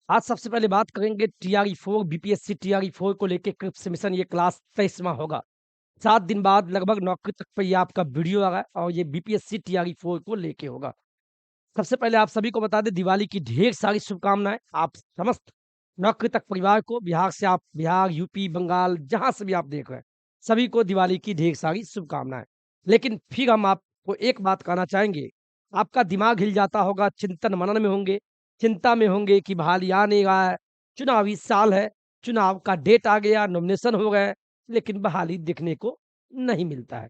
आज सबसे पहले बात करेंगे टीआरई 4 बीपीएससी टीआरई 4 को लेके क्रिप्स मिशन ये क्लास 23वां होगा। 7 दिन बाद लगभग नौकरी तक पे ये आपका वीडियो आ रहा है और ये बीपीएससी टीआरई 4 को लेके होगा। सबसे पहले आप सभी को बता दें दिवाली की ढेर सारी शुभकामनाएँ। आप समस्त नौकरी तक परिवार को बिहार से आप बिहार, यूपी, बंगाल जहाँ से भी आप देख रहे हैं, सभी को दिवाली की ढेर सारी शुभकामनाएँ। लेकिन फिर हम आपको एक बात कहना चाहेंगे, आपका दिमाग हिल जाता होगा, चिंतन-मनन में होंगे, चिंता में होंगे कि बहाली आ नहीं रहा है, चुनावी साल है, चुनाव का डेट आ गया, नॉमिनेशन हो गए, लेकिन बहाली दिखने को नहीं मिलता है।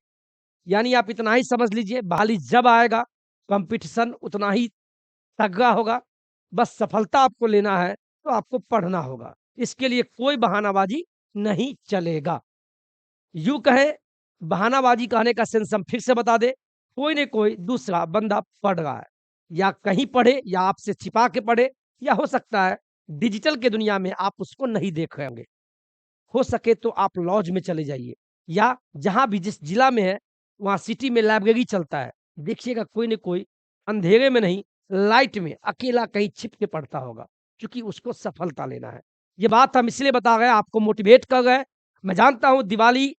यानी आप इतना ही समझ लीजिए बहाली जब आएगा, कॉम्पिटिशन उतना ही तगड़ा होगा, बस सफलता आपको लेना है, तो आपको पढ़ना होगा। इसके लिए कोई बहानाबाज़ी नहीं चलेगा। यूँ कहें, बहानाबाज़ी कहने का सेंस हम फिर से बता दें, कोई न कोई दूसरा बंदा पढ़ रहा है, या कहीं पढ़े या आपसे छिपा के पढ़े या हो सकता है डिजिटल के दुनिया में आप उसको नहीं देख रहे होंगे। हो सके तो आप लॉज में चले जाइए या जहाँ भी जिस जिला में है, वहाँ सिटी में लाइब्रेरी चलता है। देखिएगा कोई न कोई अंधेरे में नहीं, लाइट में अकेला कहीं छिप के पढ़ता होगा, क्योंकि उसको सफलता लेना है। ये बात हम इसलिए बता रहे हैं, आपको मोटिवेट कर रहे हैं। मैं जानता हूँ दिवाली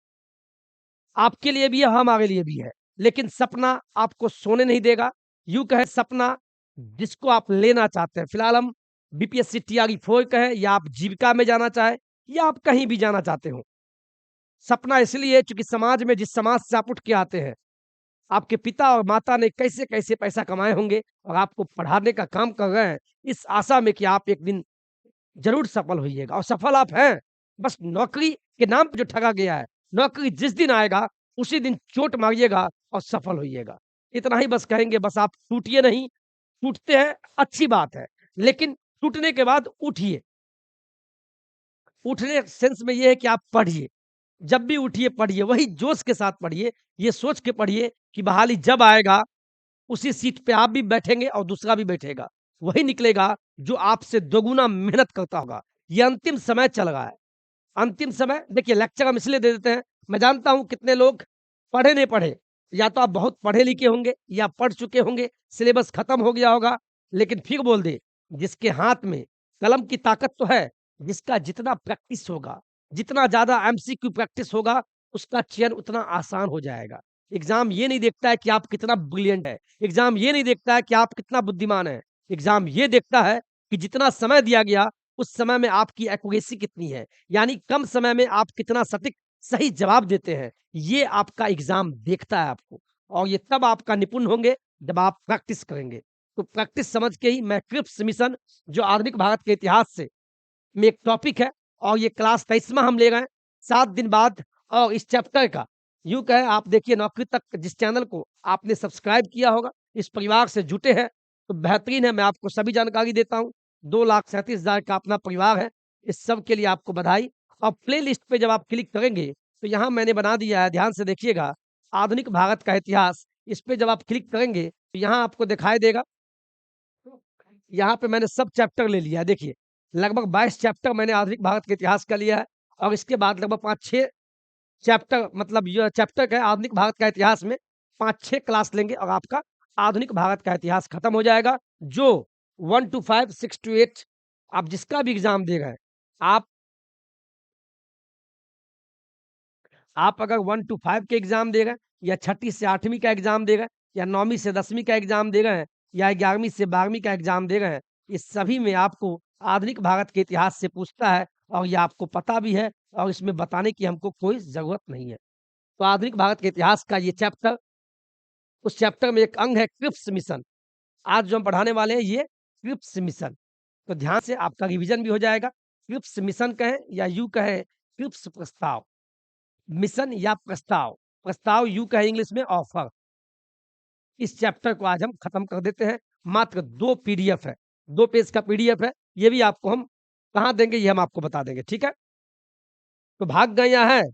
आपके लिए भी है, हमारे लिए भी है, लेकिन सपना आपको सोने नहीं देगा। यूँ कहें सपना जिसको आप लेना चाहते हैं, फिलहाल हम बीपीएससी टीआरई 4 कहें या आप जीविका में जाना चाहें या आप कहीं भी जाना चाहते हो। सपना इसलिए चूँकि समाज में जिस समाज से आप उठ के आते हैं, आपके पिता और माता ने कैसे-कैसे पैसा कमाए होंगे और आपको पढ़ाने का काम कर रहे हैं, इस आशा में कि आप एक दिन ज़रूर सफल होइएगा और सफल आप हैं। बस नौकरी के नाम पे जो ठगा गया है, नौकरी जिस दिन आएगा, उसी दिन चोट मारिएगा और सफल होइएगा। इतना ही बस कहेंगे, बस आप टूटिए नहीं, टूटते हैं अच्छी बात है, लेकिन टूटने के बाद उठिए। उठने सेंस में ये है कि आप पढ़िए। जब भी उठिए पढ़िए, वही जोश के साथ पढ़िए, ये सोच के पढ़िए कि बहाली जब आएगा, उसी सीट पे आप भी बैठेंगे और दूसरा भी बैठेगा। वही निकलेगा जो आपसे दोगुना मेहनत करता होगा। ये अंतिम समय चल रहा है। अंतिम समय देखिए लेक्चर हम इसलिए दे देते हैं, मैं जानता हूँ कितने लोग पढ़े नहीं पढ़े, या तो आप बहुत पढ़े लिखे होंगे या पढ़ चुके होंगे, सिलेबस खत्म हो गया होगा, लेकिन फिर बोल दें, जिसके हाथ में कलम की ताकत तो है, जिसका जितना प्रैक्टिस होगा, जितना ज़्यादा एमसीक्यू प्रैक्टिस होगा, उसका चयन उतना आसान हो जाएगा। एग्ज़ाम ये नहीं देखता है कि आप कितना ब्रिलियंट है, एग्ज़ाम ये नहीं देखता है कि आप कितना बुद्धिमान हैं, एग्ज़ाम ये देखता है कि जितना समय दिया गया, उस समय में आपकी एक्यूरेसी कितनी है। यानी कम समय में आप कितना सटीक सही जवाब देते हैं, ये आपका एग्ज़ाम देखता है आपको और ये तब आपका निपुण होंगे जब आप प्रैक्टिस करेंगे। तो प्रैक्टिस समझ के ही मैं क्रिप्स मिशन जो आधुनिक भारत के इतिहास से में एक टॉपिक है और ये क्लास 23वां हम ले रहे हैं 7 दिन बाद और इस चैप्टर का यूँ कहें आप देखिए नौकरी तक जिस चैनल को आपने सब्सक्राइब किया होगा, इस परिवार से जुटे हैं, तो बेहतरीन है मैं आपको सभी जानकारी देता हूँ। 2,37,000 का अपना परिवार है, इस सब के लिए आपको बधाई और प्लेलिस्ट पे जब आप क्लिक करेंगे, तो यहाँ मैंने बना दिया है, ध्यान से देखिएगा, आधुनिक भारत का इतिहास, इस पे जब आप क्लिक करेंगे, तो यहाँ आपको दिखाई देगा यहाँ पे मैंने सब चैप्टर ले लिया है देखिए, लगभग 22 चैप्टर मैंने आधुनिक भारत के इतिहास का लिया है और इसके बाद लगभग 5-6 चैप्टर मतलब ये चैप्टर क्या है आधुनिक भारत का इतिहास में 5-6 क्लास लेंगे और आपका आधुनिक भारत का इतिहास खत्म हो जाएगा। जो 1 टू 5, 6 टू 8 आप जिसका भी एग्ज़ाम दे रहे हैं, आप आप अगर 1 टू 5 के एग्ज़ाम दे रहे हैं या छठी से 8वीं का एग्ज़ाम दे रहे हैं या 9वीं से 10वीं का एग्ज़ाम दे रहे हैं या 11वीं से 12वीं का एग्ज़ाम दे रहे हैं, इस सभी में आपको आधुनिक भारत के इतिहास से पूछता है और ये आपको पता भी है और इसमें बताने की हमको कोई ज़रूरत नहीं है। तो आधुनिक भारत के इतिहास का ये चैप्टर उस चैप्टर में एक अंग है क्रिप्स मिशन। आज जो हम पढ़ाने वाले हैं ये क्रिप्स मिशन। तो ध्यान से आपका रिवीजन भी हो जाएगा। क्रिप्स मिशन कहें या यूँ कहें क्रिप्स प्रस्ताव। मिशन या प्रस्ताव, प्रस्ताव यूँ कहें इंग्लिश में ऑफर। इस चैप्टर को आज हम खत्म कर देते हैं। मात्र 2 पीडीएफ है, 2 पेज का पीडीएफ है। ये भी आपको हम कहाँ देंगे ये हम आपको बता देंगे, ठीक है? तो भाग गए या हैं?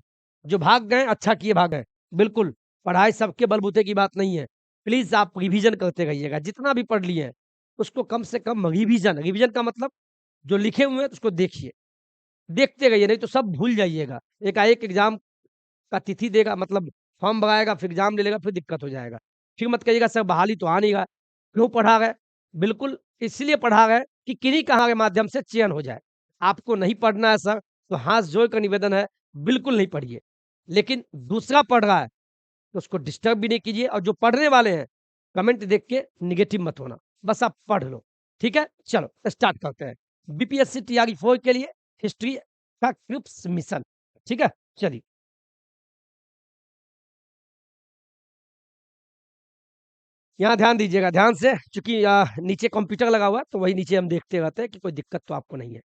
जो भाग गए अच्छा किए भाग गए। बिल्कुल, पढ़ाई सबके बलबूते की बात नहीं है। प्लीज़ आप रिवीजन करते रहिएगा, जितना भी पढ़ लिए हैं, उसको कम से कम रिवीजन रिवीजन का मतलब जो लिखे हुए हैं उसको देखिए। देखते रहिए नहीं तो सब भूल जाइएगा। एकाएक एग्ज़ाम का तिथि देगा मतलब फॉर्म भराएगा, फिर एग्ज़ाम ले लेगा, फिर दिक्कत हो जाएगा। फिर मत कहिएगा सर बहाली तो आ नहीं रहा, क्यों पढ़ा रहे? बिल्कुल इसलिए पढ़ा है कि किन्हीं कहा के माध्यम से चयन हो जाए। आपको नहीं पढ़ना है सर, तो हाथ जोड़ कर निवेदन है, बिल्कुल नहीं पढ़िए। लेकिन दूसरा पढ़ रहा है, तो उसको डिस्टर्ब भी नहीं कीजिए, और जो पढ़ने वाले हैं, कमेंट देख के नेगेटिव मत होना। बस आप पढ़ लो, ठीक है? चलो स्टार्ट करते हैं। बीपीएससी तैयारी 4 के लिए हिस्ट्री का क्रिप्स मिशन, ठीक है? चलिए। यहाँ ध्यान दीजिएगा ध्यान से, चूँकि नीचे कंप्यूटर लगा हुआ है, तो वही नीचे हम देखते रहते हैं कि कोई दिक्कत तो आपको नहीं है।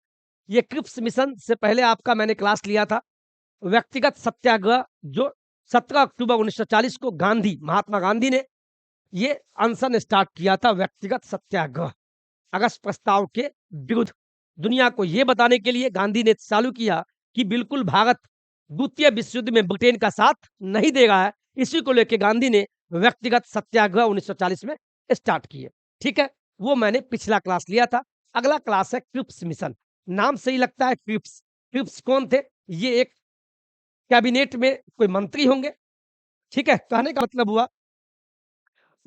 ये क्रिप्स मिशन से पहले आपका मैंने क्लास लिया था, व्यक्तिगत सत्याग्रह, जो 17 अक्टूबर 1940 को महात्मा गांधी ने ये अनशन स्टार्ट किया था, व्यक्तिगत सत्याग्रह, अगस्त प्रस्ताव के विरुद्ध। दुनिया को ये बताने के लिए गांधी ने चालू किया कि बिल्कुल भारत द्वितीय विश्व युद्ध में ब्रिटेन का साथ नहीं दे रहा है। इसी को लेकर गांधी ने व्यक्तिगत सत्याग्रह 1940 में स्टार्ट किए, ठीक है? वो मैंने पिछला क्लास लिया था। अगला क्लास है क्रिप्स मिशन। नाम से ही लगता है क्रिप्स। क्रिप्स कौन थे? ये एक कैबिनेट में कोई मंत्री होंगे, ठीक है? कहने का मतलब हुआ,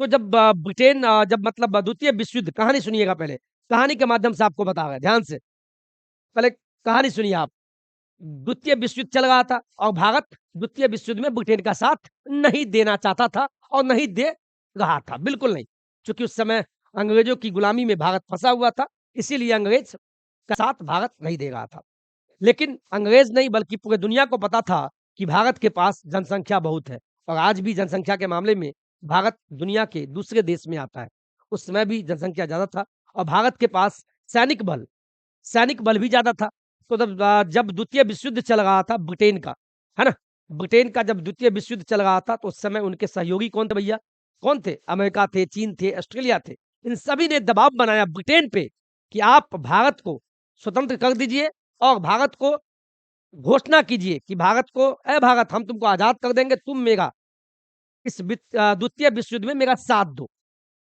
तो जब ब्रिटेन जब मतलब द्वितीय विश्व युद्ध, कहानी सुनिएगा पहले, कहानी के माध्यम से आपको बता रहे हैं, ध्यान से। पहले कहानी सुनिए आप। द्वितीय विश्व युद्ध चल रहा था और भारत द्वितीय विश्व युद्ध में ब्रिटेन का साथ नहीं देना चाहता था और नहीं दे रहा था, बिल्कुल नहीं। क्योंकि उस समय अंग्रेजों की गुलामी में भारत फंसा हुआ था, इसीलिए अंग्रेज का साथ भारत नहीं दे रहा था। लेकिन अंग्रेज नहीं, बल्कि पूरे दुनिया को पता था कि भारत के पास जनसंख्या बहुत है, और आज भी जनसंख्या के मामले में भारत दुनिया के दूसरे देश में आता है। उस समय भी जनसंख्या ज़्यादा था, और भारत के पास सैनिक बल भी ज़्यादा था। तो जब द्वितीय विश्व युद्ध चल रहा था ब्रिटेन का, है ना? ब्रिटेन का जब द्वितीय विश्व युद्ध चल रहा था, तो उस समय उनके सहयोगी कौन थे भैया? कौन थे? अमेरिका थे, चीन थे, ऑस्ट्रेलिया थे। इन सभी ने दबाव बनाया ब्रिटेन पे कि आप भारत को स्वतंत्र कर दीजिए, और भारत को घोषणा कीजिए कि भारत को, "ऐ भारत, हम तुमको आज़ाद कर देंगे, तुम मेरा द्वितीय विश्व युद्ध में मेरा साथ दो।"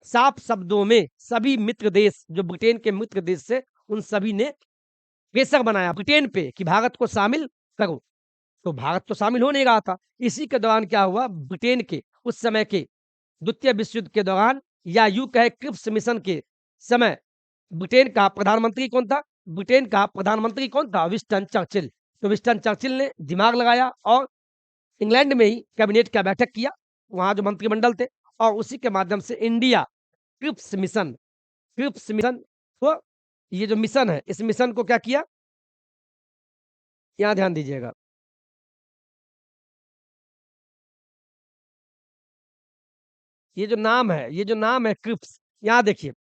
साफ शब्दों में सभी मित्र देश, जो ब्रिटेन के मित्र देश से, उन सभी ने प्रेशर बनाया ब्रिटेन पे कि भारत को शामिल करो। तो भारत तो शामिल हो नहीं रहा था। इसी के दौरान क्या हुआ, ब्रिटेन के उस समय के द्वितीय विश्व युद्ध के दौरान, या यूँ कहें क्रिप्स मिशन के समय, ब्रिटेन का प्रधानमंत्री कौन था? ब्रिटेन का प्रधानमंत्री कौन था? Winston Churchill. तो विंस्टन चर्चिल ने दिमाग लगाया और इंग्लैंड में ही कैबिनेट का बैठक किया, वहाँ जो मंत्रिमंडल थे, और उसी के माध्यम से इंडिया क्रिप्स मिशन को, ये जो मिशन है, इस मिशन को क्या किया? यहाँ ध्यान दीजिएगा। ये जो नाम है क्रिप्स, यहाँ देखिए।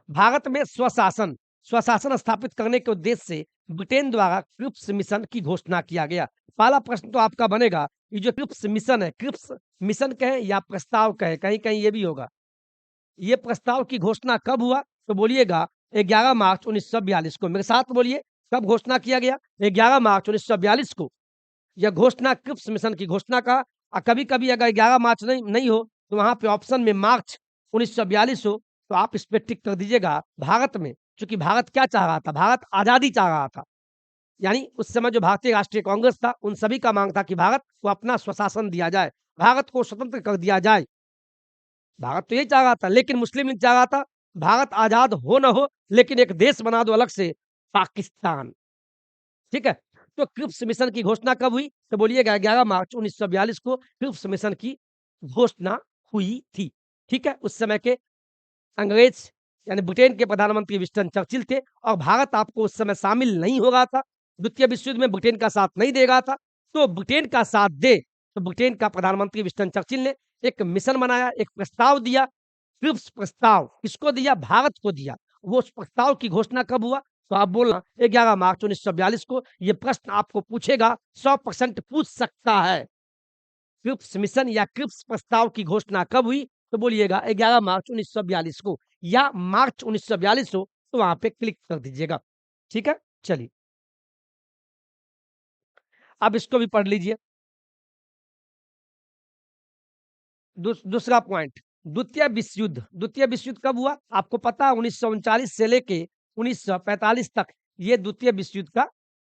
भारत में स्वशासन स्थापित करने के उद्देश्य से ब्रिटेन द्वारा क्रिप्स मिशन की घोषणा किया गया। पहला प्रश्न तो आपका बनेगा, ये जो क्रिप्स मिशन है, क्रिप्स मिशन कहें या प्रस्ताव कहें, कहीं-कहीं ये भी होगा। ये प्रस्ताव की घोषणा कब हुआ? तो बोलिएगा 11 मार्च 1942 को। मेरे साथ बोलिए, कब घोषणा किया गया? 11 मार्च 1942 को। यह घोषणा क्रिप्स मिशन की घोषणा का, कभी-कभी अगर 11 मार्च नहीं नहीं हो, तो वहाँ पे ऑप्शन में मार्च 1942 हो, तो आप इस पे टिक कर दीजिएगा। भारत में, चूँकि भारत क्या चाह रहा था? भारत आज़ादी चाह रहा था। यानी उस समय जो भारतीय राष्ट्रीय कांग्रेस था, उन सभी का मांग था कि भारत को अपना स्वशासन दिया जाए, भारत को स्वतंत्र कर दिया जाए। भारत तो यही चाह रहा था, लेकिन मुस्लिम लीग चाह रहा था, भारत आज़ाद हो ना हो, लेकिन एक देश बना दो अलग से, पाकिस्तान। ठीक है? तो क्रिप्स मिशन की घोषणा कब हुई? तो बोलिएगा 11 मार्च 1942 को क्रिप्स मिशन की घोषणा हुई थी। ठीक है? उस समय के अंग्रेज, यानी ब्रिटेन के प्रधानमंत्री विंस्टन चर्चिल थे, और भारत आपको उस समय शामिल नहीं हो रहा था। द्वितीय विश्व युद्ध में ब्रिटेन का साथ नहीं दे रहा था। तो ब्रिटेन का साथ दे, तो ब्रिटेन का प्रधानमंत्री विंस्टन चर्चिल ने एक मिशन बनाया, एक प्रस्ताव दिया। क्रिप्स प्रस्ताव किसको दिया? भारत को दिया। वो उस प्रस्ताव की घोषणा कब हुआ? तो आप बोलना 11 मार्च 1942 को। ये प्रश्न आपको पूछेगा, 100% पूछ सकता है। क्रिप्स मिशन या क्रिप्स प्रस्ताव की घोषणा कब हुई? तो बोलिएगा 11 मार्च 1942 को, या मार्च 1942 हो, तो वहाँ पे क्लिक कर दीजिएगा। ठीक है? चलिए, अब इसको भी पढ़ लीजिए। दूसरा पॉइंट, द्वितीय विश्व युद्ध कब हुआ? आपको पता है, 1939 से लेके 1945 तक ये द्वितीय विश्व युद्ध का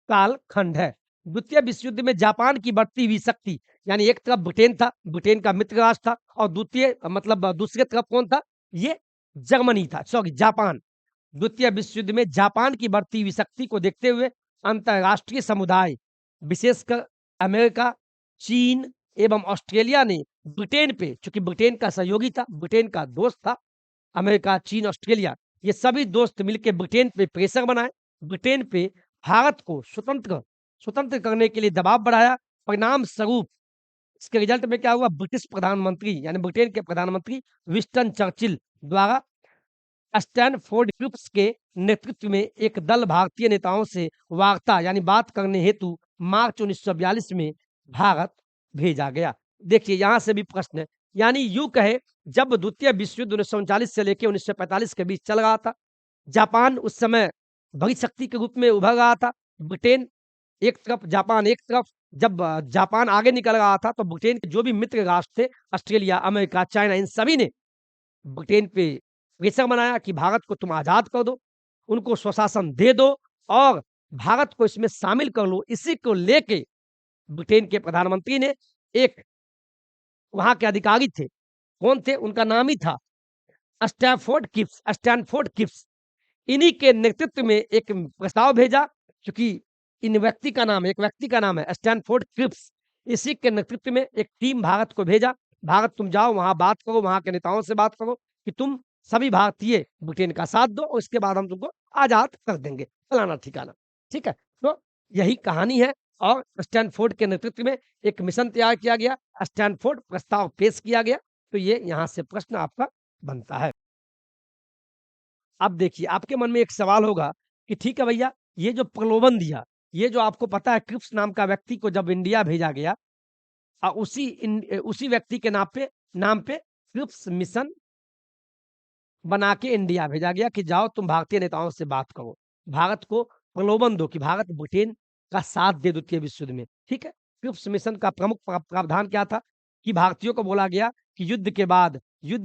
कालखंड है। द्वितीय विश्व युद्ध में जापान की बढ़ती हुई शक्ति, यानी एक तरफ ब्रिटेन था, ब्रिटेन का मित्र राष्ट्र था, और दूसरे तरफ कौन था? ये जर्मनी था, सॉरी जापान। द्वितीय विश्व युद्ध में जापान की बढ़ती हुई शक्ति को देखते हुए अंतर्राष्ट्रीय समुदाय, विशेषकर अमेरिका, चीन एवं ऑस्ट्रेलिया ने ब्रिटेन पे, चूंकि ब्रिटेन का सहयोगी था, ब्रिटेन का दोस्त था, अमेरिका, चीन, ऑस्ट्रेलिया, ये सभी दोस्त मिलकर ब्रिटेन पे प्रेशर बनाए, ब्रिटेन पे भारत को स्वतंत्र स्वतंत्र करने के लिए दबाव बढ़ाया। परिणाम स्वरूप इसके रिजल्ट में क्या हुआ, ब्रिटिश प्रधानमंत्री यानी ब्रिटेन के प्रधानमंत्री विंस्टन चर्चिल द्वारा स्टैनफोर्ड क्रिप्स के नेतृत्व में एक दल भारतीय नेताओं से वार्ता यानी बात करने हेतु मार्च 1942 में भारत भेजा गया। देखिए यहाँ से भी प्रश्न है, यानी यूं कहे जब द्वितीय विश्व युद्ध 1939 से लेकर 1945 के बीच चल रहा था, जापान उस समय बड़ी शक्ति के रूप में उभर रहा था, ब्रिटेन एक तरफ, जापान एक तरफ। जब जापान आगे निकल रहा था तो ब्रिटेन के जो भी मित्र राष्ट्र थे, ऑस्ट्रेलिया, अमेरिका, चाइना, इन सभी ने ब्रिटेन पे प्रेशर बनाया कि भारत को तुम आज़ाद कर दो, उनको स्वशासन दे दो और भारत को इसमें शामिल कर लो। इसी को लेके ब्रिटेन के प्रधानमंत्री ने एक, वहाँ के अधिकारी थे, कौन थे? उनका नाम ही था स्टैनफोर्ड क्रिप्स। इन्हीं के नेतृत्व में एक प्रस्ताव भेजा, क्योंकि इन व्यक्ति का नाम, एक व्यक्ति का नाम है स्टैनफोर्ड क्रिप्स। इसी के नेतृत्व में एक टीम भारत को भेजा, भारत तुम जाओ वहाँ बात करो, वहाँ के नेताओं से बात करो कि तुम सभी भारतीय ब्रिटेन का साथ दो और इसके बाद हम तुमको आज़ाद कर देंगे, फलाना-ठिकाना। ठीक है? तो यही कहानी है और स्टैनफोर्ड के नेतृत्व में एक मिशन तैयार किया गया, स्टैनफोर्ड प्रस्ताव पेश किया गया, तो ये यहाँ से प्रश्न आपका बनता है। अब देखिए, आपके मन में एक सवाल होगा कि ठीक है भैया, ये जो प्रलोभन दिया, ये जो आपको पता है क्रिप्स नाम का व्यक्ति को जब इंडिया भेजा गया, उसी व्यक्ति के नाम पे क्रिप्स मिशन बना के इंडिया भेजा गया कि जाओ तुम भारतीय नेताओं से बात करो, भारत को प्रलोभन दो कि भारत ब्रिटेन का साथ दे द्वितीय विश्व युद्ध में, ठीक है? क्रिप्स मिशन का प्रमुख प्रावधान क्या था कि भारतीयों को बोला गया कि युद्ध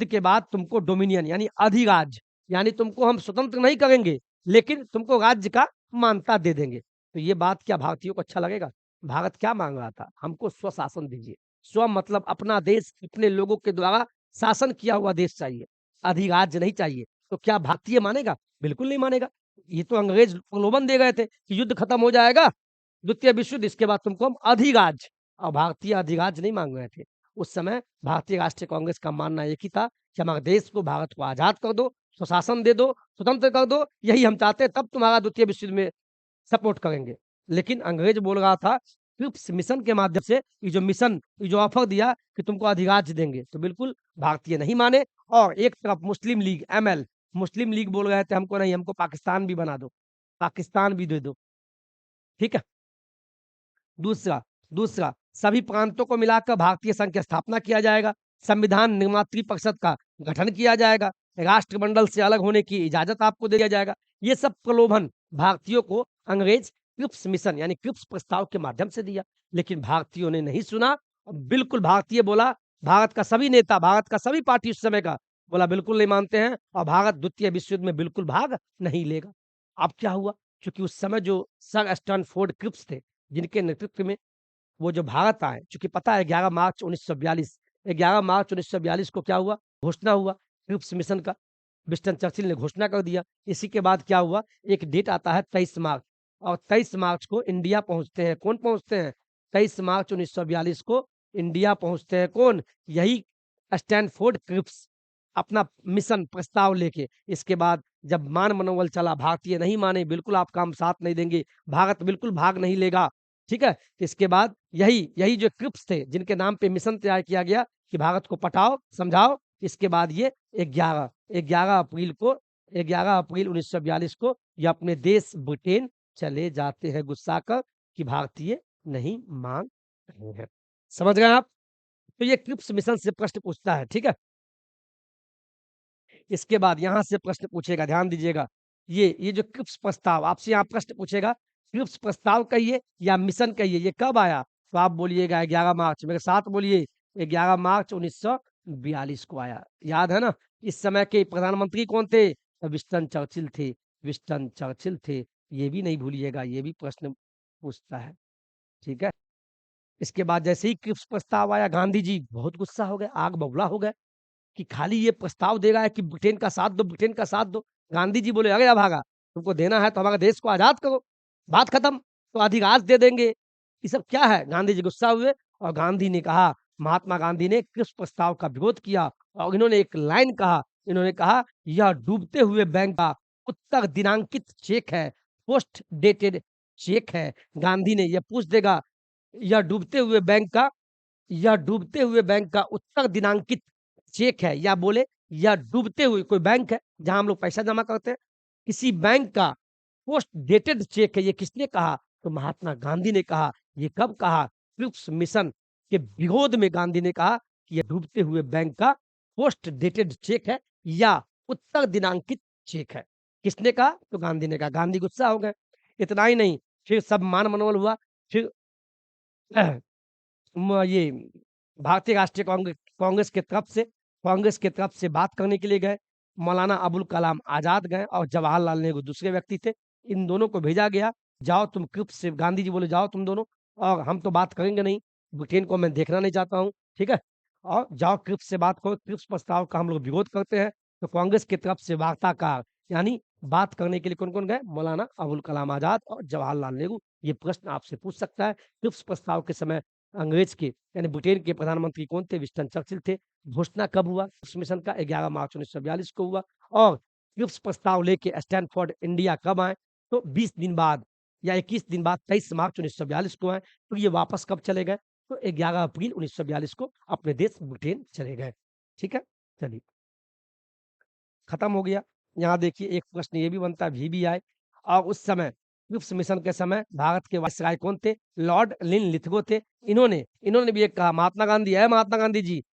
के बाद तुमको डोमिनियन यानी अधिराज्य, यानी तुमको हम स्वतंत्र नहीं करेंगे, लेकिन तुमको राज्य का मान्यता दे देंगे। तो ये बात क्या भारतीयों को अच्छा लगेगा? भारत क्या माँग रहा था? हमको स्वशासन दीजिए। स्व मतलब अपना देश, अपने लोगों के द्वारा शासन किया हुआ देश चाहिए। अधिराज्य नहीं चाहिए। तो क्या भारतीय मानेगा? बिल्कुल नहीं मानेगा। ये तो अंग्रेज प्रलोभन दे गए थे कि युद्ध खत्म हो जाएगा, द्वितीय विश्व युद्ध, इसके बाद तुमको हम अधिराज्य, और भारतीय अधिराज्य नहीं मांग रहे थे। उस समय भारतीय राष्ट्रीय कांग्रेस का मानना एक ही था कि हमारे देश को, भारत को आज़ाद कर दो, स्वशासन दे दो, स्वतंत्र कर दो, यही हम चाहते हैं, तब तुम्हारा द्वितीय विश्व युद्ध में सपोर्ट करेंगे। लेकिन अंग्रेज बोल रहा था क्रिप्स मिशन के माध्यम से, ये जो ऑफर दिया कि तुमको अधिराज्य देंगे, तो बिल्कुल भारतीय नहीं माने। और एक तरफ मुस्लिम लीग एमएल, मुस्लिम लीग बोल रहे थे हमको नहीं, हमको पाकिस्तान भी बना दो, पाकिस्तान भी दे दो। ठीक है? दूसरा दूसरा सभी प्रांतों को मिलाकर भारतीय संघ की स्थापना किया जाएगा, संविधान निर्मात्री परिषद का गठन किया जाएगा, राष्ट्रमंडल से अलग होने की इजाजत आपको दे दिया जाएगा। ये सब प्रलोभन भारतीयों को अंग्रेज क्रिप्स मिशन यानी क्रिप्स प्रस्ताव के माध्यम से दिया, लेकिन भारतीयों ने नहीं सुना। और बिल्कुल भारतीय बोला, भारत का सभी नेता, भारत का सभी पार्टी उस समय का बोला बिल्कुल नहीं मानते हैं और भारत द्वितीय विश्व युद्ध में बिल्कुल भाग नहीं लेगा। अब क्या हुआ, क्योंकि उस समय जो सर स्टैनफोर्ड क्रिप्स थे, जिनके नेतृत्व में वो जो भारत आए, चूँकि पता है 11 मार्च 1942 को क्या हुआ? घोषणा हुआ क्रिप्स मिशन का, विंस्टन चर्चिल ने घोषणा कर दिया। इसी के बाद क्या हुआ? एक डेट आता है 23 मार्च, और 23 मार्च को इंडिया पहुँचते हैं। कौन पहुँचते हैं? 23 मार्च 1942 को इंडिया पहुँचते हैं कौन? यही स्टैनफोर्ड क्रिप्स अपना मिशन प्रस्ताव लेके। इसके बाद जब मान मनोबल चला, भारतीय नहीं माने, बिल्कुल आपका हम साथ नहीं देंगे, भारत बिल्कुल भाग नहीं लेगा। ठीक है? इसके बाद यही यही जो क्रिप्स थे, जिनके नाम पे मिशन तैयार किया गया कि भारत को पटाओ, समझाओ, इसके बाद ये 11 अप्रैल को 11 अप्रैल 1942 को ये अपने देश ब्रिटेन चले जाते हैं गुस्सा कर कि भारतीय नहीं मान रहे हैं। समझ गए आप? तो ये क्रिप्स मिशन से प्रश्न पूछता है, ठीक है? इसके बाद यहाँ से प्रश्न पूछेगा, ध्यान दीजिएगा। ये जो क्रिप्स प्रस्ताव आपसे यहाँ प्रश्न पूछेगा, क्रिप्स प्रस्ताव कहिए या मिशन कहिए, ये कब आया? तो आप बोलिएगा 11 मार्च, मेरे साथ बोलिए 11 मार्च 1942 को आया। याद है ना? इस समय के प्रधानमंत्री कौन थे? विंस्टन चर्चिल थे, विंस्टन चर्चिल थे। ये भी नहीं भूलिएगा, ये भी प्रश्न पूछता है। ठीक है? इसके बाद जैसे ही क्रिप्स प्रस्ताव आया, गांधी जी बहुत गुस्सा हो गए, आग बबूला हो गए। कि खाली ये प्रस्ताव दे रहा है कि ब्रिटेन का साथ दो, ब्रिटेन का साथ दो। गांधी जी बोले, "अरे अभागा, तुमको देना है तो हमारे देश को आज़ाद करो, बात खत्म, तो अधिराज दे देंगे।" ये सब क्या है? गांधी जी गुस्सा हुए और गांधी ने कहा, महात्मा गांधी ने क्रिप्स प्रस्ताव का विरोध किया और इन्होंने एक लाइन कहा, इन्होंने कहा, "यह डूबते हुए बैंक का उत्तर दिनांकित चेक है, पोस्ट डेटेड चेक है।" गांधी ने ये पूछ देगा, "यह डूबते हुए बैंक का यह डूबते हुए बैंक का उत्तर दिनांकित चेक है" या बोले, "यह डूबते हुए" कोई बैंक है, जहाँ हम लोग पैसा जमा करते हैं, "किसी बैंक का पोस्ट डेटेड चेक है।" ये किसने कहा? तो महात्मा गांधी ने कहा। ये कब कहा? क्रिप्स मिशन के विरोध में गांधी ने कहा कि ये डूबते हुए बैंक का पोस्ट डेटेड चेक है या उत्तर दिनांकित चेक है। किसने कहा? तो गांधी ने कहा। गांधी गुस्सा हो गए। इतना ही नहीं, फिर सब मान मनोबल हुआ। फिर ये भारतीय राष्ट्रीय कांग्रेस कांग्रेस की तरफ से बात करने के लिए गए। मौलाना अबुल कलाम आज़ाद गए और जवाहरलाल नेहरू दूसरे व्यक्ति थे। इन दोनों को भेजा गया, जाओ तुम क्रिप्स से गांधी जी बोले जाओ तुम दोनों और हम तो बात करेंगे नहीं, ब्रिटेन को मैं देखना नहीं चाहता हूँ, ठीक है? और जाओ क्रिप्स से बात करो, क्रिप्स प्रस्ताव का हम लोग विरोध करते हैं। तो कांग्रेस की तरफ से वार्ताकार यानी बात करने के लिए कौन-कौन गए? मौलाना अबुल कलाम आज़ाद और जवाहरलाल नेहरू। ये प्रश्न आपसे पूछ सकता है। क्रिप्स प्रस्ताव के समय अंग्रेज के यानी ब्रिटेन के प्रधानमंत्री कौन थे? विंस्टन चर्चिल थे। घोषणा कब हुआ क्रिप्स मिशन का? 11 मार्च 1942 को हुआ और क्रिप्स प्रस्ताव लेके स्टैनफोर्ड इंडिया कब आए? तो 20 दिन बाद या 21 दिन बाद 23 मार्च 1942 को आए। तो ये वापस कब चले गए? तो 11 अप्रैल 1942 को अपने देश ब्रिटेन चले गए। ठीक है? चलिए, खत्म हो गया। यहाँ देखिए एक प्रश्न ये भी बनता है वीबीआई और उस समय क्रिप्स मिशन के समय भारत के वायसराय कौन थे? लॉर्ड लिनलिथगो थे। इन्होंने इन्होंने भी एक कहा महात्मा गांधी है महात्मा गांधी जी,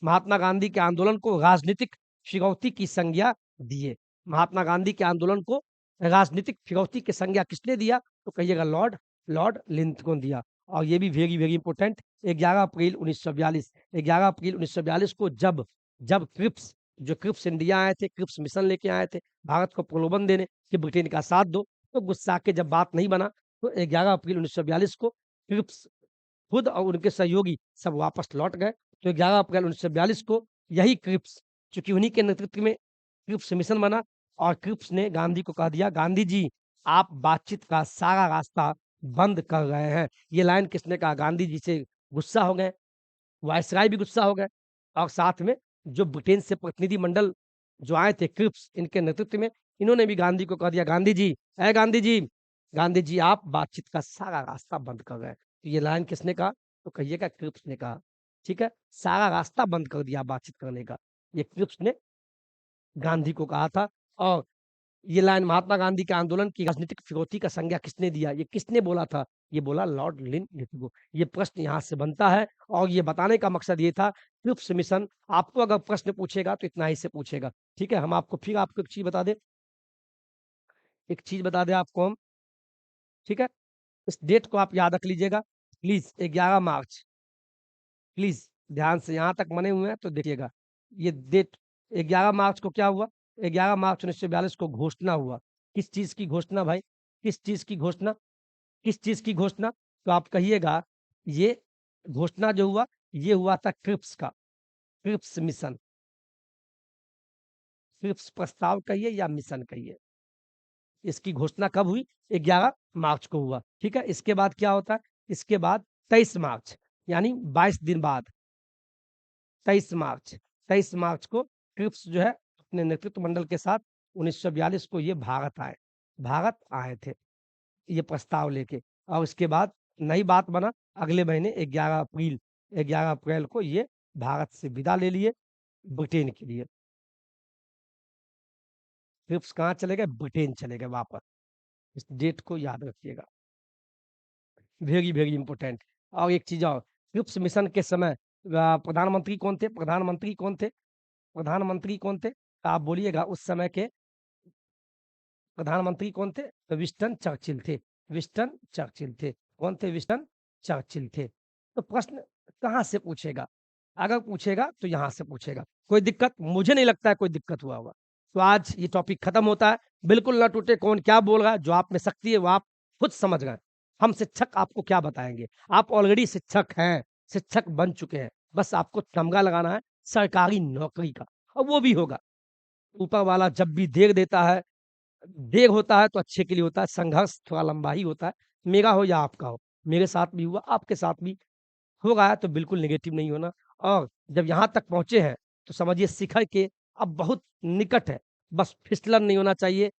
महात्मा गांधी के आंदोलन को राजनीतिक फिरौती की संज्ञा दिए। महात्मा गांधी के आंदोलन को राजनीतिक फिरौती की संज्ञा किसने दिया? तो कहिएगा लॉर्ड लॉर्ड लिनलिथगो ने दिया। और ये भी वेरी वेरी इंपॉर्टेंट 11 अप्रैल 1942 11 अप्रैल 1942 को जब जब क्रिप्स जो क्रिप्स इंडिया आए थे, क्रिप्स मिशन लेके आए थे, भारत को प्रलोभन देने कि ब्रिटेन का साथ दो, तो गुस्सा के जब बात नहीं बना, तो 11 अप्रैल 1942 को क्रिप्स खुद और उनके सहयोगी सब वापस लौट गए। तो 11 अप्रैल 1942 को यही क्रिप्स चूँकि उन्हीं के नेतृत्व में क्रिप्स मिशन बना और क्रिप्स ने गांधी को कह दिया, "गांधी जी, आप बातचीत का सारा रास्ता बंद कर रहे हैं।" ये लाइन किसने कहा? गांधी जी से गुस्सा हो गए। वायसराय भी गुस्सा हो गए और साथ में जो ब्रिटेन से प्रतिनिधिमंडल जो आए थे क्रिप्स इनके नेतृत्व में, इन्होंने भी गांधी को कह दिया, "गांधी जी, ऐ गांधी जी आप बातचीत का सारा रास्ता बंद कर गए।" तो ये लाइन किसने कहा? तो कहिएगा क्रिप्स ने कहा, ठीक है? सारा रास्ता बंद कर दिया बातचीत करने का। ये क्रिप्स ने गांधी को कहा था और ये लाइन महात्मा गांधी के आंदोलन की राजनीतिक फिरौती का संज्ञा किसने दिया? ये किसने बोला था? ये बोला लॉर्ड लिनलिथगो। ये प्रश्न यहाँ से बनता है और ये बताने का मकसद ये था क्रिप्स मिशन आपको अगर प्रश्न पूछेगा तो इतना ही से पूछेगा। ठीक है? हम आपको फिर आपको एक चीज़ बता दें आपको हम, ठीक है? इस डेट को आप याद रख लीजिएगा प्लीज़ 11 मार्च प्लीज़ ध्यान से यहाँ तक बने हुए हैं तो देखिएगा। ये डेट 11 मार्च को क्या हुआ? 11 मार्च 1942 को घोषणा हुआ। किस चीज़ की घोषणा भाई? किस चीज़ की घोषणा? किस चीज़ की घोषणा? तो आप कहिएगा ये घोषणा जो हुआ, ये हुआ था क्रिप्स का, क्रिप्स मिशन, क्रिप्स प्रस्ताव कहिए या मिशन कहिए। इसकी घोषणा कब हुई? 11 मार्च को हुआ, ठीक है? इसके बाद क्या होता है? इसके बाद 23 मार्च यानी 22 दिन बाद 23 मार्च को क्रिप्स जो है अपने नेतृत्व मंडल के साथ 1942 को ये भारत आए थे, ये प्रस्ताव लेके और उसके बाद नई बात बना अगले महीने 11 अप्रैल को ये भारत से विदा ले लिए ब्रिटेन के लिए। क्रिप्स कहाँ चले गए? ब्रिटेन चले गए वापस। इस डेट को याद रखिएगा। वेरी, वेरी इंपोर्टेंट और एक चीज़ और, क्रिप्स मिशन के समय प्रधानमंत्री कौन थे? प्रधानमंत्री कौन थे? आप बोलिएगा उस समय के प्रधानमंत्री कौन थे? तो विंस्टन चर्चिल थे, विंस्टन चर्चिल थे। कौन थे? विंस्टन चर्चिल थे। तो प्रश्न कहाँ से पूछेगा? अगर पूछेगा तो यहाँ से पूछेगा। कोई दिक्कत? मुझे नहीं लगता है कोई दिक्कत हुआ होगा। तो आज ये टॉपिक खत्म होता है। बिल्कुल ना टूटे कौन क्या बोल रहा है, जो आप में शक्ति है वो आप खुद समझ गए। हम शिक्षक आपको क्या बताएँगे? आप ऑलरेडी शिक्षक हैं, शिक्षक बन चुके हैं। बस आपको तमगा लगाना है सरकारी नौकरी का और वो भी होगा। ऊपर वाला जब भी देर देता है देर होता है तो अच्छे के लिए होता है, संघर्ष थोड़ा लंबा ही होता है, मेरा हो या आपका हो। मेरे साथ भी हुआ, आपके साथ भी हो रहा है तो बिल्कुल नेगेटिव नहीं होना और जब यहाँ तक पहुँचे हैं, तो समझिए शिखर के अब बहुत निकट है, बस फिसलन नहीं होना चाहिए।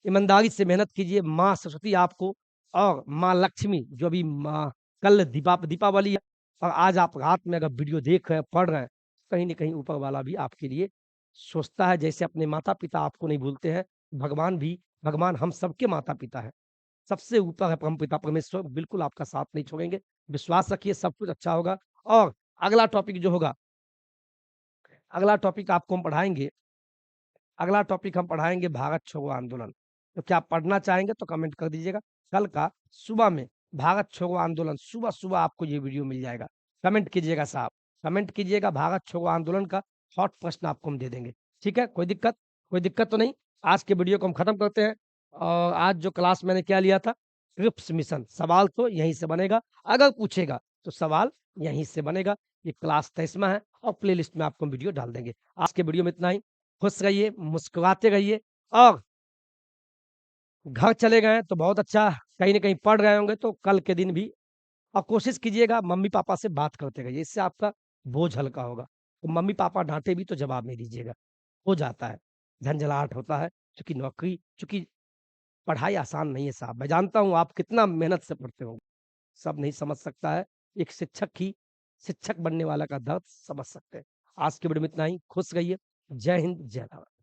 ईमानदारी से मेहनत कीजिए, माँ सरस्वती आपको और माँ लक्ष्मी जो अभी माँ कल दीपावली है और आज आप रात में अगर वीडियो देख रहे हैं, पढ़ रहे हैं, कहीं न कहीं ऊपर वाला भी आपके लिए सोचता है जैसे अपने माता-पिता आपको नहीं भूलते हैं, भगवान हम सबके माता-पिता हैं। सबसे ऊपर है परमपिता परमेश्वर, बिल्कुल आपका साथ नहीं छोड़ेंगे। विश्वास रखिए सब कुछ अच्छा होगा और अगला टॉपिक जो होगा, अगला टॉपिक आपको हम पढ़ाएँगे अगला टॉपिक हम पढ़ाएँगे भारत छोड़ो आंदोलन। तो क्या आप पढ़ना चाहेंगे तो कमेंट कर दीजिएगा। कल का सुबह में भारत छोड़ो आंदोलन सुबह-सुबह आपको ये वीडियो मिल जाएगा। कमेंट कीजिएगा साहब, कमेंट कीजिएगा भारत छोड़ो आंदोलन का हॉट प्रश्न आपको हम दे देंगे। ठीक है? कोई दिक्कत? कोई दिक्कत तो नहीं? आज के वीडियो को हम खत्म करते हैं और आज जो क्लास मैंने क्या लिया था? Cripps mission. सवाल तो यहीं से बनेगा। अगर पूछेगा तो सवाल यहीं से बनेगा। ये क्लास 23वां है और प्लेलिस्ट में आपको हम वीडियो डाल देंगे। आज के वीडियो में इतना ही। खुश रहिए, मुस्कुराते रहिए और घर चले गए हैं तो बहुत अच्छा, कहीं न कहीं पढ़ रहे होंगे तो कल के दिन भी और कोशिश कीजिएगा मम्मी-पापा से बात करते रहिए, इससे आपका बोझ हल्का होगा। तो मम्मी-पापा डाँटे भी तो जवाब नहीं दीजिएगा, हो जाता है, झंझलाहट होता है चूँकि पढ़ाई आसान नहीं है साहब, मैं जानता हूँ आप कितना मेहनत से पढ़ते होंगे, सब नहीं समझ सकता है, एक शिक्षक बनने वाला का दर्द समझ सकते हैं। आज के वीडियो में इतना ही, खुश रहिए, जय हिंद, जय भारत।